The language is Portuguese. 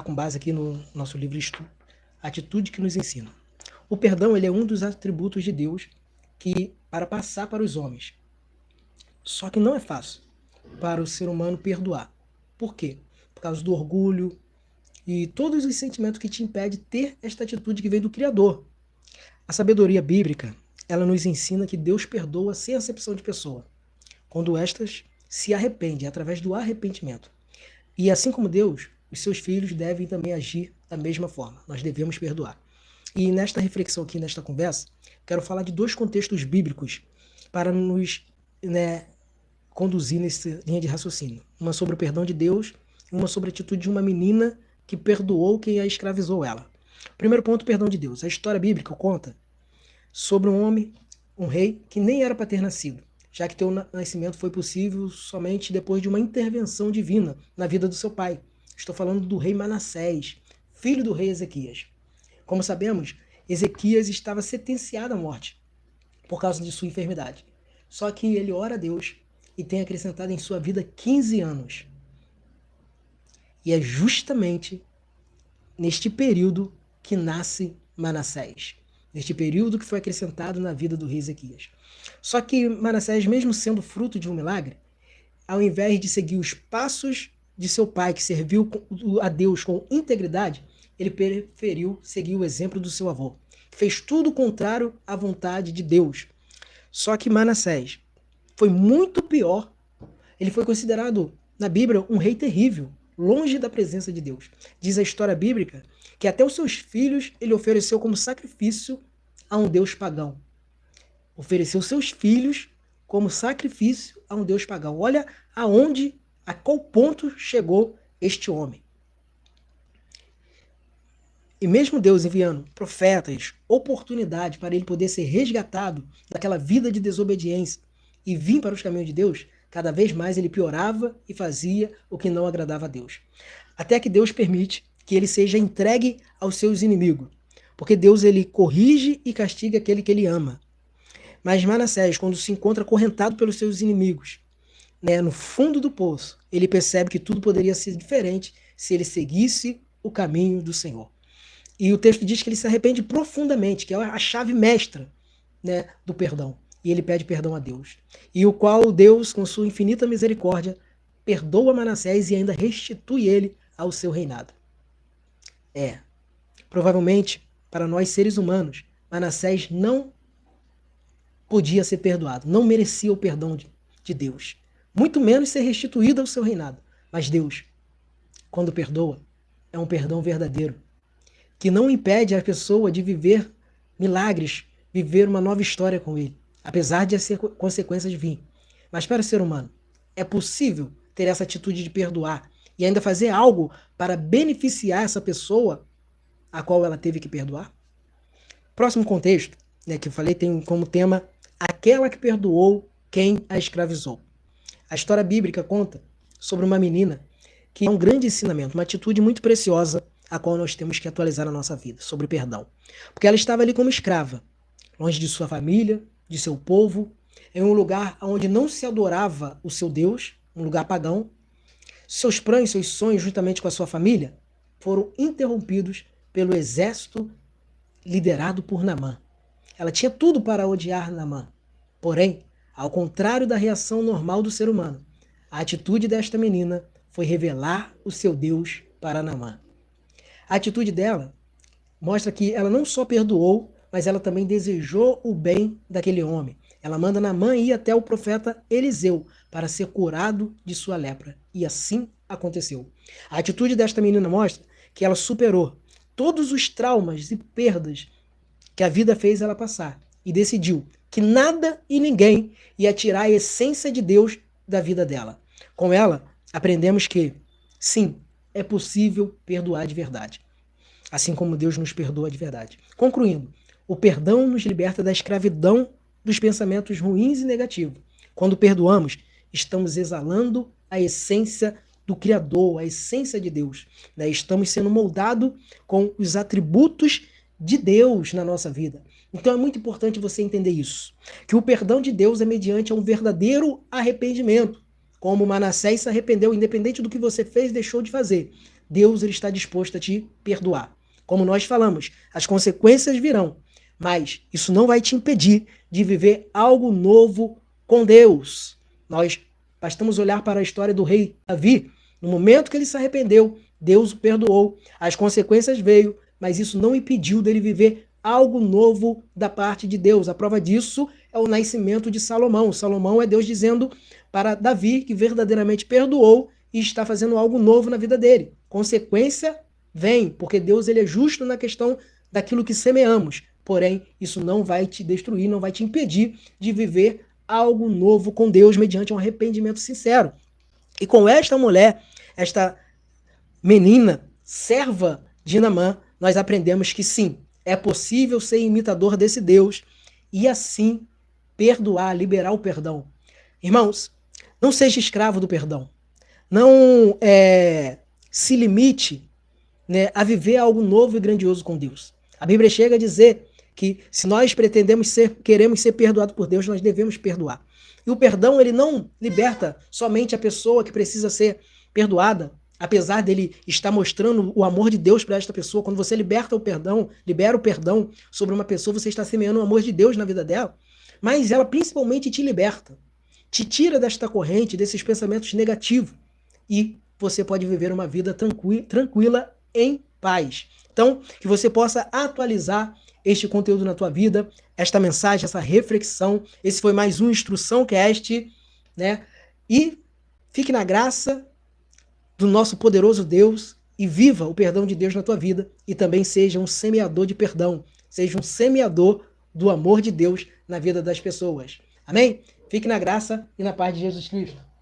com base aqui no nosso livro Estudo, Atitude que nos ensina. O perdão ele é um dos atributos de Deus que para passar para os homens. Só que não é fácil para o ser humano perdoar. Por quê? Por causa do orgulho e todos os sentimentos que te impedem de ter esta atitude que vem do Criador. A sabedoria bíblica, ela nos ensina que Deus perdoa sem acepção de pessoa, quando estas se arrependem, através do arrependimento. E assim como Deus, os seus filhos devem também agir da mesma forma. Nós devemos perdoar. E nesta reflexão aqui, nesta conversa, quero falar de dois contextos bíblicos para nos conduzir nessa linha de raciocínio. Uma sobre o perdão de Deus e uma sobre a atitude de uma menina que perdoou quem a escravizou ela. Primeiro ponto, perdão de Deus. A história bíblica conta sobre um homem, um rei, que nem era para ter nascido, já que teu nascimento foi possível somente depois de uma intervenção divina na vida do seu pai. Estou falando do rei Manassés, filho do rei Ezequias. Como sabemos, Ezequias estava sentenciado à morte por causa de sua enfermidade. Só que ele ora a Deus e tem acrescentado em sua vida 15 anos. E é justamente neste período que nasce Manassés. Neste período que foi acrescentado na vida do rei Ezequias. Só que Manassés, mesmo sendo fruto de um milagre, ao invés de seguir os passos de seu pai, que serviu a Deus com integridade, ele preferiu seguir o exemplo do seu avô, que fez tudo contrário à vontade de Deus. Só que Manassés foi muito pior. Ele foi considerado, na Bíblia, um rei terrível, longe da presença de Deus. Diz a história bíblica que até os seus filhos ele ofereceu como sacrifício a um deus pagão. Ofereceu seus filhos como sacrifício a um deus pagão. Olha a qual ponto chegou este homem. E mesmo Deus enviando profetas, oportunidade para ele poder ser resgatado daquela vida de desobediência e vir para os caminhos de Deus, cada vez mais ele piorava e fazia o que não agradava a Deus. Até que Deus permite que ele seja entregue aos seus inimigos. Porque Deus ele corrige e castiga aquele que ele ama. Mas Manassés, quando se encontra acorrentado pelos seus inimigos, no fundo do poço, ele percebe que tudo poderia ser diferente se ele seguisse o caminho do Senhor. E o texto diz que ele se arrepende profundamente, que é a chave mestra do perdão. E ele pede perdão a Deus. E o qual Deus, com sua infinita misericórdia, perdoa Manassés e ainda restitui ele ao seu reinado. Provavelmente, para nós seres humanos, Manassés não podia ser perdoado, não merecia o perdão de Deus. Muito menos ser restituído ao seu reinado. Mas Deus, quando perdoa, é um perdão verdadeiro, que não impede a pessoa de viver milagres, viver uma nova história com ele, apesar de as consequências vir. Mas para o ser humano, é possível ter essa atitude de perdoar e ainda fazer algo para beneficiar essa pessoa a qual ela teve que perdoar? Próximo contexto, que eu falei, tem como tema aquela que perdoou quem a escravizou. A história bíblica conta sobre uma menina que é um grande ensinamento, uma atitude muito preciosa a qual nós temos que atualizar na nossa vida, sobre perdão. Porque ela estava ali como escrava, longe de sua família, de seu povo, em um lugar onde não se adorava o seu Deus, um lugar pagão. Seus planos, seus sonhos, juntamente com a sua família, foram interrompidos pelo exército liderado por Naamã. Ela tinha tudo para odiar Naamã. Porém, ao contrário da reação normal do ser humano, a atitude desta menina foi revelar o seu Deus para Naamã. A atitude dela mostra que ela não só perdoou, mas ela também desejou o bem daquele homem. Ela manda Naamã ir até o profeta Eliseu para ser curado de sua lepra. E assim aconteceu. A atitude desta menina mostra que ela superou todos os traumas e perdas que a vida fez ela passar e decidiu que nada e ninguém ia tirar a essência de Deus da vida dela. Com ela, aprendemos que, sim, é possível perdoar de verdade, assim como Deus nos perdoa de verdade. Concluindo, o perdão nos liberta da escravidão dos pensamentos ruins e negativos. Quando perdoamos, estamos exalando a essência do Criador, a essência de Deus. Estamos sendo moldados com os atributos de Deus na nossa vida. Então é muito importante você entender isso, que o perdão de Deus é mediante um verdadeiro arrependimento, como Manassés se arrependeu, independente do que você fez, deixou de fazer. Deus ele está disposto a te perdoar. Como nós falamos, as consequências virão, mas isso não vai te impedir de viver algo novo com Deus. Nós bastamos olhar para a história do rei Davi. No momento que ele se arrependeu, Deus o perdoou, as consequências veio, mas isso não impediu dele viver algo novo da parte de Deus. A prova disso é o nascimento de Salomão. Salomão é Deus dizendo para Davi que verdadeiramente perdoou e está fazendo algo novo na vida dele. Consequência vem, porque Deus ele é justo na questão daquilo que semeamos. Porém, isso não vai te destruir, não vai te impedir de viver algo novo com Deus mediante um arrependimento sincero. E com esta mulher, esta menina, serva de Naamã, nós aprendemos que sim, é possível ser imitador desse Deus e assim perdoar, liberar o perdão. Irmãos, não seja escravo do perdão. Não se limite, né, a viver algo novo e grandioso com Deus. A Bíblia chega a dizer que se nós queremos ser perdoados por Deus, nós devemos perdoar. E o perdão, ele não liberta somente a pessoa que precisa ser perdoada, apesar dele estar mostrando o amor de Deus para esta pessoa. Quando você libera o perdão sobre uma pessoa, você está semeando o amor de Deus na vida dela, mas ela principalmente te liberta, te tira desta corrente, desses pensamentos negativos, e você pode viver uma vida tranquila em paz. Então, que você possa atualizar este conteúdo na tua vida, esta mensagem, essa reflexão. Esse foi mais um Instrução Cast, né? E fique na graça do nosso poderoso Deus e viva o perdão de Deus na tua vida e também seja um semeador de perdão, seja um semeador do amor de Deus na vida das pessoas. Amém? Fique na graça e na paz de Jesus Cristo.